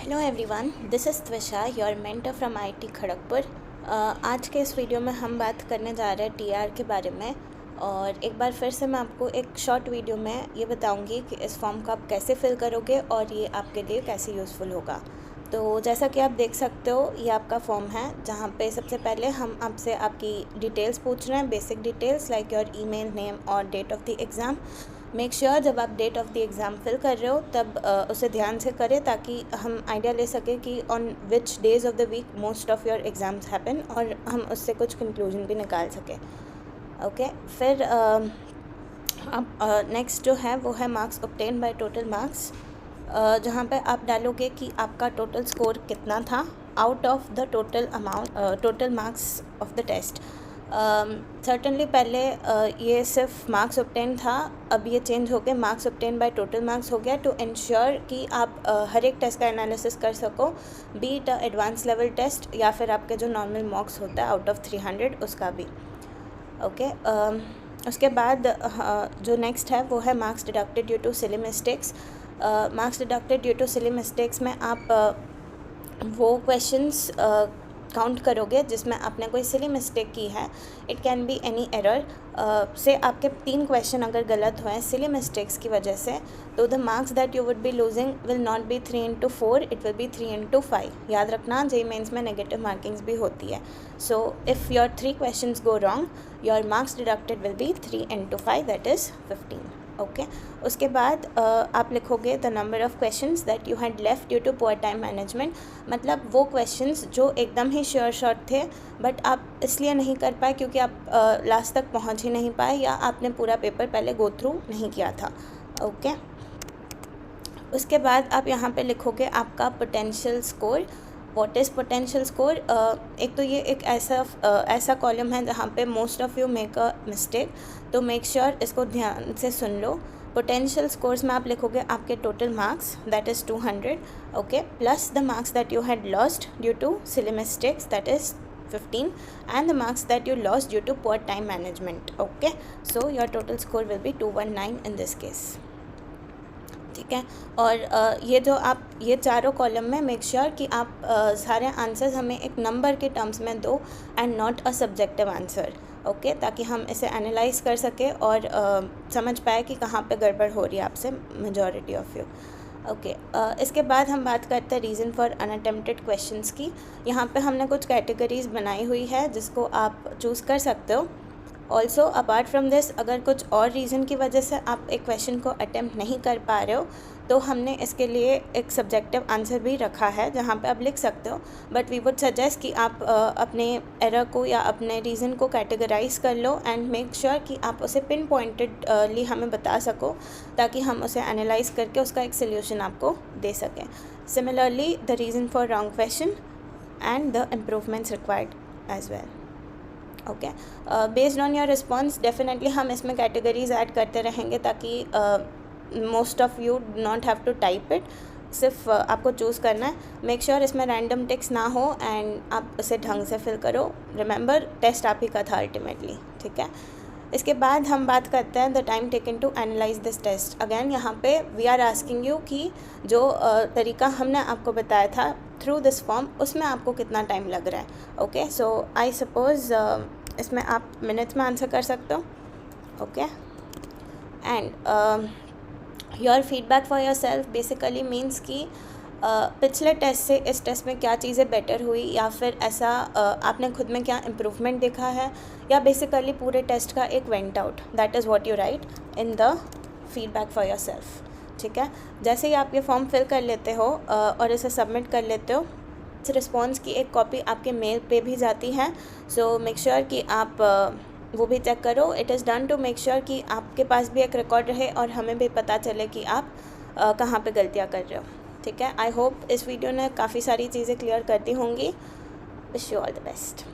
Hello everyone, this is त्विषा, your mentor from IT Kharagpur. आज के इस वीडियो में हम बात करने जा रहे हैं टीआर के बारे में। और एक बार फिर से मैं आपको एक शॉर्ट वीडियो में ये बताऊंगी कि इस फॉर्म को आप कैसे फिल करोगे और ये आपके लिए कैसे यूज़फुल होगा। तो जैसा कि आप देख सकते हो, ये आपका फॉर्म है जहाँ पे सबसे पहले हम आपसे आपकी डिटेल्स पूछ रहे हैं, basic details like your email, name और date of the exam. Make sure जब आप date of the exam fill कर रहे हो तब उसे ध्यान से करें ताकि हम आइडिया ले सकें कि on which days of the week most of your exams happen और हम उससे कुछ कंक्लूजन भी निकाल सकें। ओके, फिर अब नेक्स्ट जो है वो है marks obtain by total marks, जहाँ पे आप डालोगे कि आपका टोटल स्कोर कितना था out of the total amount total marks of the test. Certainly पहले ये सिर्फ मार्क्स ऑब्टेन था, अब ये चेंज हो गया, marks obtain by total marks हो गया, टू इंश्योर कि आप हर एक टेस्ट का एनालिसिस कर सको, be it advance level test या फिर आपके जो नॉर्मल मार्क्स होता है आउट ऑफ 300 उसका भी। ओके, उसके बाद जो नेक्स्ट है वो है marks deducted due to silly mistakes. Marks deducted due to silly mistakes में आप वो क्वेश्चंस काउंट करोगे जिसमें आपने कोई सिली मिस्टेक की है। It can be any error से आपके 3 क्वेश्चन अगर गलत हुए हैं सिली मिस्टेक्स की वजह से, तो the marks that you would be losing will not be 3 into 4, it will be 3 into 5। याद रखना, जेईई मेंस में नेगेटिव मार्किंग्स भी होती है। So if your 3 questions go wrong, your marks deducted will be 3 into 5, that is 15। Okay, उसके बाद आप लिखोगे the number of questions that you had left due to poor time management. मतलब वो क्वेश्चंस जो एकदम ही श्योर शॉट थे but आप इसलिए नहीं कर पाए क्योंकि आप लास्ट तक पहुंच ही नहीं पाए या आपने पूरा पेपर पहले गो थ्रू नहीं किया था। ओके, उसके बाद आप यहाँ पे लिखोगे आपका potential score. What is potential score? एक तो ये एक ऐसा कॉलम है जहाँ पे most of you make a mistake, तो मेक श्योर इसको ध्यान से सुन लो। पोटेंशियल स्कोर्स में आप लिखोगे आपके total marks that is 200, okay, plus the marks that you had lost due to silly mistakes that is 15 and the marks that you lost due to poor time management. Okay, so your total score will be 219 in this case. ठीक है, और ये जो आप ये चारों column में make sure कि आप सारे आंसर्स हमें एक नंबर के टर्म्स में दो and not a subjective answer. Okay, ताकि हम इसे एनालाइज कर सके और समझ पाए कि कहाँ पे गड़बड़ हो रही है आपसे मेजॉरिटी ऑफ यू। ओके, इसके बाद हम बात करते हैं रीज़न फॉर अनअटेम्प्टेड क्वेश्चंस की। यहाँ पे हमने कुछ कैटेगरीज बनाई हुई है जिसको आप चूज़ कर सकते हो। ऑल्सो अपार्ट फ्रॉम दिस, अगर कुछ और रीज़न की वजह से आप एक क्वेश्चन को अटेम्प्ट नहीं कर पा रहे हो तो हमने इसके लिए एक सब्जेक्टिव आंसर भी रखा है जहाँ पे आप लिख सकते हो, बट वी वुड सजेस्ट कि आप अपने एरर को या अपने रीज़न को कैटेगराइज कर लो एंड मेक श्योर कि आप उसे पिन पॉइंटेडली हमें बता सको ताकि हम उसे एनालाइज करके उसका एक सोल्यूशन आपको दे सकें। Similarly the reason for wrong question and the improvements required as well. Okay, based on your response definitely हम इसमें कैटेगरीज ऐड करते रहेंगे ताकि most of you not have to type it, सिर्फ आपको चूज़ करना है। मेक श्योर इसमें रैंडम टिक्स ना हो एंड आप उसे ढंग से फिल करो। रिमेंबर, टेस्ट आप ही का था अल्टीमेटली। ठीक है, इसके बाद हम बात करते हैं the time taken to analyse this test. Again यहाँ पे वी आर आस्किंग यू कि जो तरीका हमने आपको बताया था थ्रू दिस फॉर्म उसमें आपको कितना टाइम लग रहा है। ओके, सो आई सपोज़ इसमें आप मिनट्स में आंसर कर सकते हो। Okay, and your feedback for your self basically means कि पिछले टेस्ट से इस टेस्ट में क्या चीज़ें बेटर हुई या फिर ऐसा आपने खुद में क्या इम्प्रूवमेंट देखा है, या बेसिकली पूरे टेस्ट का एक went out, that is what you right in the feedback for your self. ठीक है, जैसे ही आप ये फॉर्म फिल कर लेते हो और इसे सबमिट कर लेते हो, इस रिस्पॉन्स की एक कॉपी आपके मेल पे भी जाती है। सो मेक श्योर कि आप वो भी चेक करो। It is done to make sure कि आपके पास भी एक रिकॉर्ड रहे और हमें भी पता चले कि आप कहाँ पे गलतियाँ कर रहे हो। ठीक है, आई होप इस वीडियो ने काफ़ी सारी चीज़ें क्लियर करती होंगी। Wish you all the best.